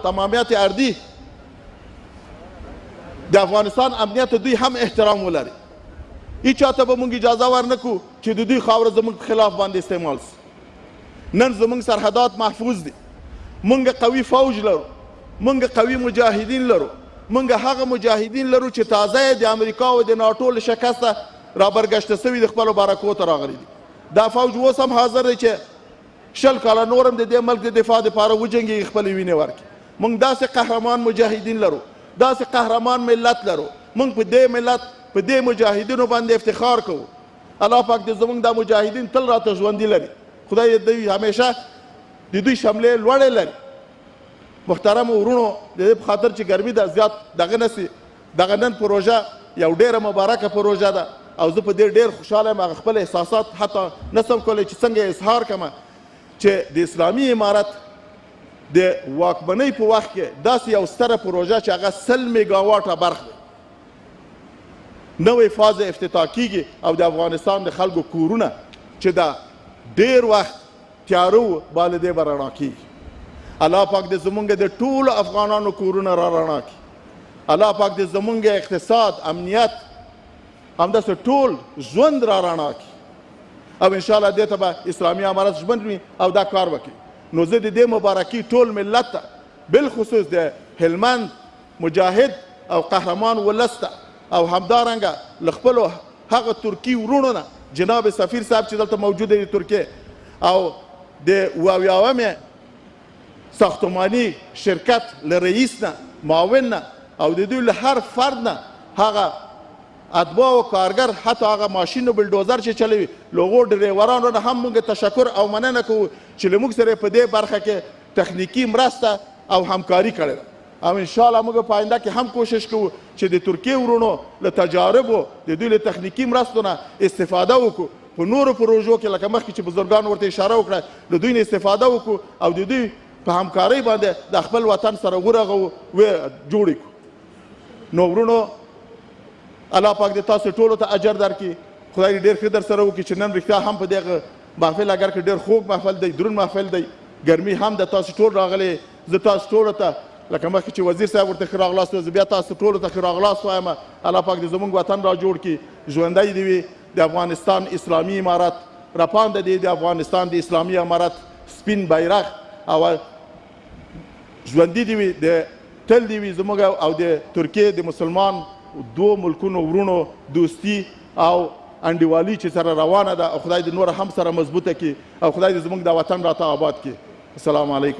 تمامیت ارضی د افغانستان امنیت دوی هم احترام ولري. هیچا ته به موږ اجازه ورنکو چې د دوی خاوره زموږ په خلاف باندې استعمال سي. نن زموږ سرحدات محفوظ دي، موږ قوي فوج لرو، موږ قوي مجاهدین لرو، موږ هغه مجاهدین لرو چې تازه د امریکا او د ناټو له شکسته رابرګشته سوي د خپلو بارکو ته راغلي دي. دا فوج اوس هم حاضر دی چې 20 کاله نور هم د دې ملک د دفاع دپاره وجنګېږي، خپلې وینې ورکړي. موږ داسې قهرمان مجاهدین لرو، داسې قهرمان ملت لرو. موږ په دې ملت په دې مجاهدینو باندې افتخار کوو. الله پاک دې زموږ دا مجاهدین تل راته ژوندي لري. خدای دې دوی همیشه د دوی شملې لوړې لري. محترم ورونو، د دې په خاطر چې ګرمي ده زیات دغه نه سي، دغه نن پروژه یو ډېره مبارکه پروژه ده او زه په دې ډېر خوشحاله یم. هغه خپل احساسات حتی نسم کولی چې څنګه اظهار کړم چې د اسلامي امارت د واکمنۍ په وخت کې داسې یو ستره پروژه چې هغه 100 میګاواټه برق دی، نوې فاز افتتاح کیږي او د افغانستان د خلکو کورونه چې دا ډېر وخت تیاره وو باندې دې به رڼا کیږي. الله پاک دې زمونږ د ټولو افغانانو کورونه را رڼا کړي. الله پاک دې زمونږ اقتصاد، امنیت، همداسې ټول ژوند را رڼا کړي او انشاءالله دې ته به اسلامي امارت ژمن وي او دا کار وکړي. نو زه د دې مبارکي ټول ملت ته، بالخصوص د هلمند مجاهد او قهرمان ولس ته او همدارنګه له خپلو هغه ترکي ورونو نه جناب سفیر صاحب چې دلته موجود دی د ترکیې او د 78 ساختماني شرکت له رئیس نه، معاون نه او د دوی له هر فرد نه، هغه اتباع او کارګر، حتی هغه ماشین او بلډوزر چې چلوي، له هغو ډریورانو نه هم موږ تشکر او مننه کوو چې له موږ سره په دې برخه کې تخنیکي مرسته او همکاري کړې ده. او انشاءالله موږ په آینده کې هم کوشش کوو چې د ترکیې ورونو له تجاربو، د دوی له تخنیکي مرستو نه استفاده وکړو. په نورو پروژو کې لکه مخکې چې بزرګانو ورته اشاره وکړه، د دوی نه استفاده وکړو او د دوی په همکارۍ باندې د خپل وطن سره ورغو جوړې کړو. نو ورونو، الله پاک دې تاسو ټولو ته اجر درکړي. خدای دې ډېر ښه در سره وکړي چې نن رښتیا هم په دغه محفل اگر که ډېر خوږ محفل دی، دروند محفل دی، ګرمي هم د تاسو ټول راغلی. زه تاسو ټولو ته لکه مخکې چې وزیر صاحب ورته ښه راغلاست، زه بیا تاسو ټولو ته ښه راغلاست وایم. الله پاک دې زموږ وطن را جوړ کړي، ژوندی دې وي د افغانستان اسلامي امارت، راپانده دې د افغانستان د اسلامي امارت سپین بیرغ او ژوندي دې وي، د تل دې وي زموږ او د ترکیې د مسلمان دوه ملکونو ورونو دوستي او انډیوالي چې سره روانه ده او خدای دې نور هم سره مضبوطه کړي او خدای دې زموږ د وطن راته آباد کړي. السلام علیکم.